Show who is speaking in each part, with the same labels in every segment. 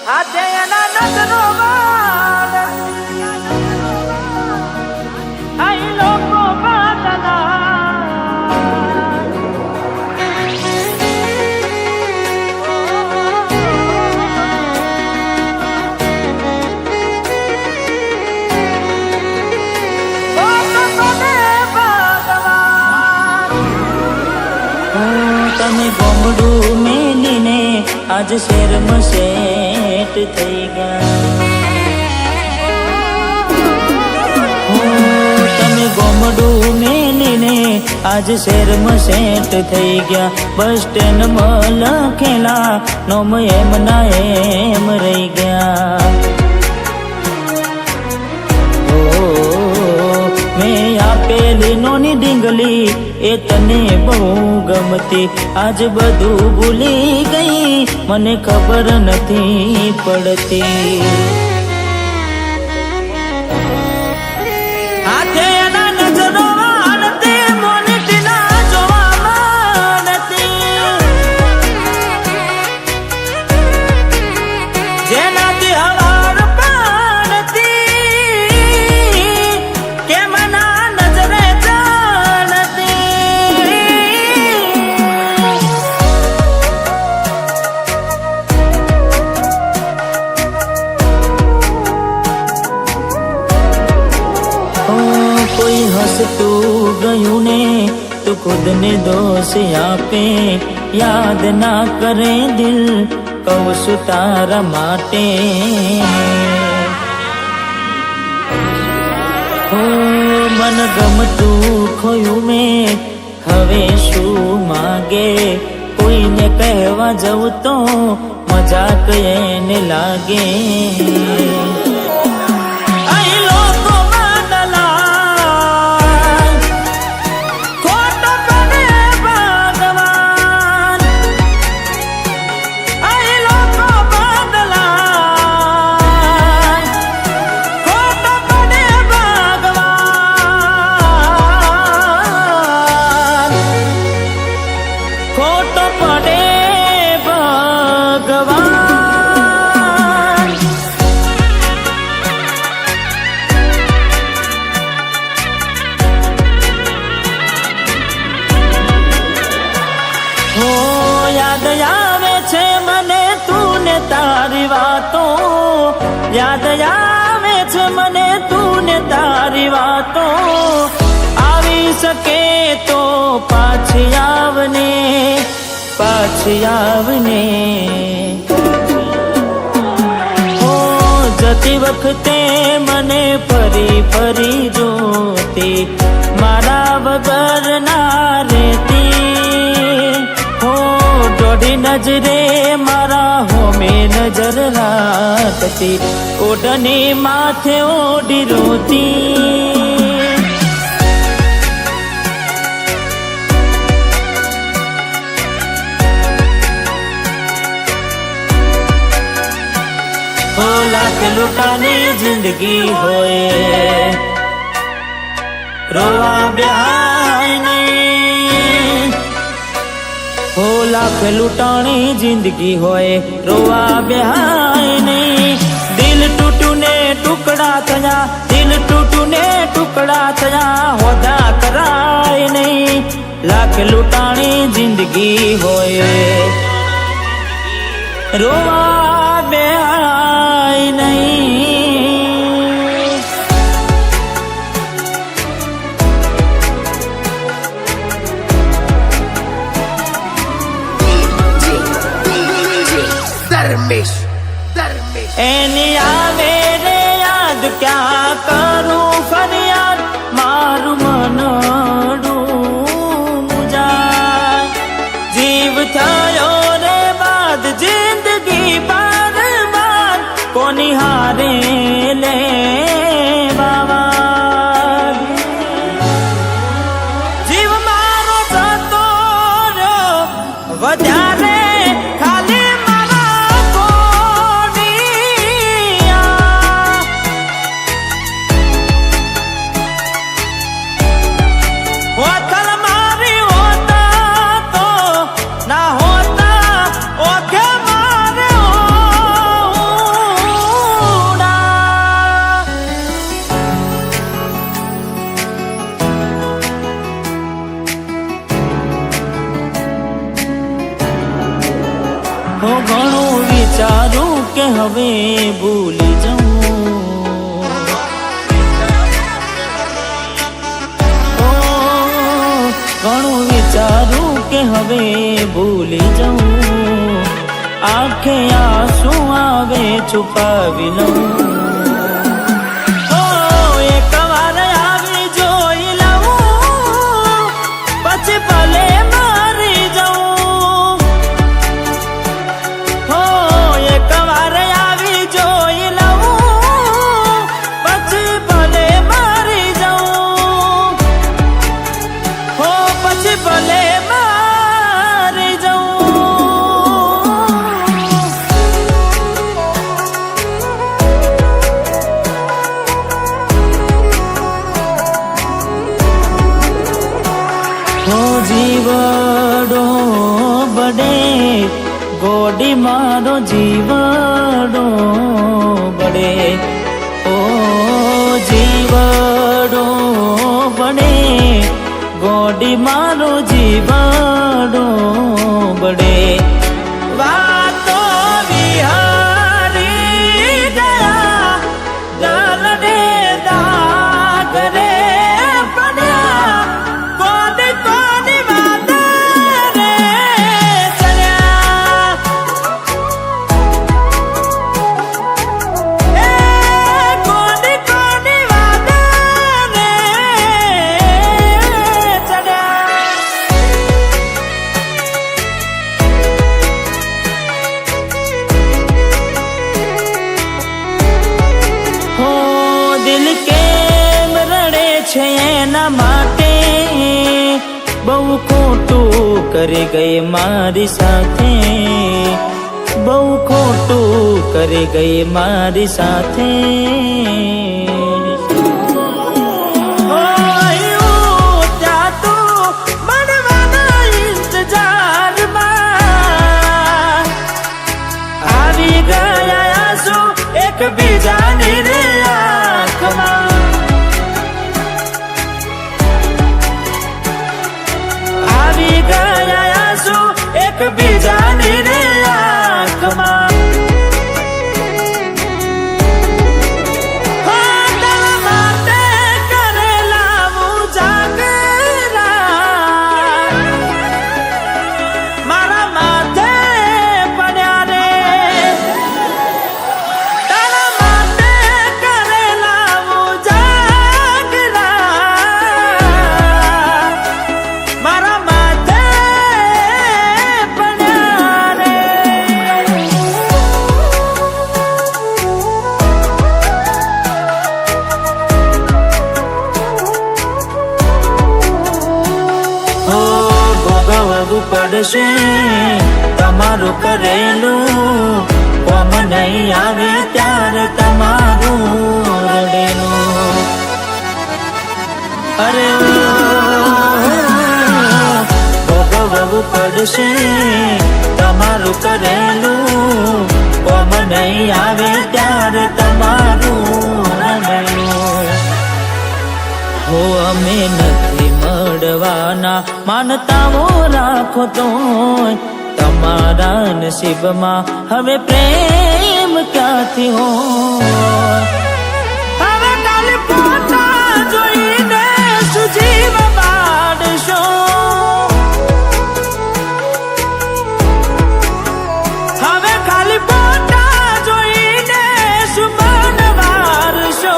Speaker 1: હાથે એના નજરો વાળ આઈ લોકો બાદલા
Speaker 2: તમે ગોમડું મેલીને આજ શેરમાં સેટ થઈ ગયા. તમે ગોમડું મેલીને આજ શેરમાં સેટ થઈ ગયા. બસ સ્ટેન્ડમાં લખેલા નોમ એમ ના એમ રહી ગયા. મેં આપેલી નોની ડીંગલી એ તને બહુ ગમતી. આજ બધું ભૂલી ગઈ મને ખબર નથી પડતી. હાથે એના નજરો વાળતી મોનીટી ના જોવા માંડતી. જેનાથી હવાર પાડતી કે મના નજરે કોઈ હસતું ગયું ને તું ખુદ ને દોષ આપે. યાદ ના કરે દિલ કહું છું તારા માટે. મન ગમતું ખોયું મેં હવે શું માગે. કોઈને કહેવા જવું તો મજાક એને લાગે. યાદ આવે છે મને તું ને તારી વાતો. યાદ આવે છે મને તું ને તારી વાતો. આવી શકે તો પાછી આવને પાછી આવને. જતી વખતે મને ફરી ફરી જોતી. મારા વગર ના રહેતી. દોઢી નજરે મારા હોમે નજર રાખતી. ઓઢની માથે ઓઢી રોતી. લાખ લૂંટાની જિંદગી હોય રોવા બ્યાય નહીં. લાખ લૂંટાણી જિંદગી હોય રોવા બેહાય નહીં. દિલ તૂટું ને ટુકડા થયા. દિલ તૂટું ને ટુકડા થયા. હોદા કરાય નહીં. લાખ લૂંટાણી જિંદગી હોય રોવા બેહાય નહીં. એની આવે રે યાદ ક્યાં કરું ફરિયાદ. મારું મનડું મુજાય. જીવ થયો રે બાદ જિંદગી બાર બાર. કોની હારે લે બાવા. જીવ મારો જતો રહ્યો વધારે હું ઘણું વિચારું કે હવે ભૂલી જાઉં, ઘણું વિચારું કે હવે ભૂલી જાઉં, આંખે આંસુ આવે છુપાવી લઉં. એક વાર આવી જોઈ લઉં પછી ભલે મારી જાઉં. એક વાર આવી જોઈ લઉં પછી ભલે મારી જાઉં, પછી ભલે મારી જાઉં. જીવડો બડે ગોડી મારો જીવડો બડે, ઓ જીવડો બડે ગોડી મારો જીવડો બડે. વાતો વિહારી ગયા દલડે દાગ રે પડ્યા, કોની કોની વાત રે ચડ્યા, કોની કોની વાત રે ચડ્યા. હો દિલ કેમ રડે છે એના માટે, બહુ ખોટું કરી ગઈ મારી સાથે, બહુ ખોટું કરી ગઈ મારી સાથે. ત્યાં તું મળવાના ઇંતજારમાં આવી ગયા આંસુ એકબીજાની રે આંખમાં, આવી ગયા આંસુ એકબીજાની રે આંખમાં. તારા માટે કરેલા હું જાગરા, મારા માથે પડ્યા રે. તારા માટે કરેલા હું જાગરા, મારા માથે પડ્યા રે. ભોગવવું પડશે તમારું કરેલું, કોમ નહીં આવે ત્યારે તમારું રડેલું. અરે ભોગવવું પડશે તમારું કરેલું, કોમ નહીં આવે ત્યારે તમારું રડેલું. હો અમે નથી મળવાના માનતાઓ રાખો તો, તમારા નસીબમાં હવે પ્રેમ ક્યાંથી હોય. હવે કાલે પોતા જોઈને સુજીવ બાળશો, હવે ખાલી પોતા જોઈને સુમન વારશો.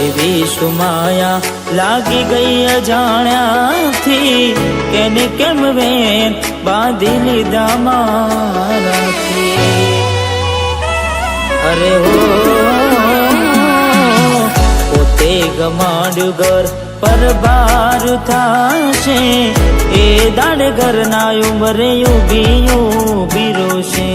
Speaker 2: એવી સુમાયા લાગી ગઈ અજાણ્યાથી, કેને કેમ વેન બાંધી લીધા મારાથી. અરે હો પોતે ગમાડ્યું ઘર પર બાર થાશે, એ દાડે ઘરના ઉંમરે ઉભી રોશે.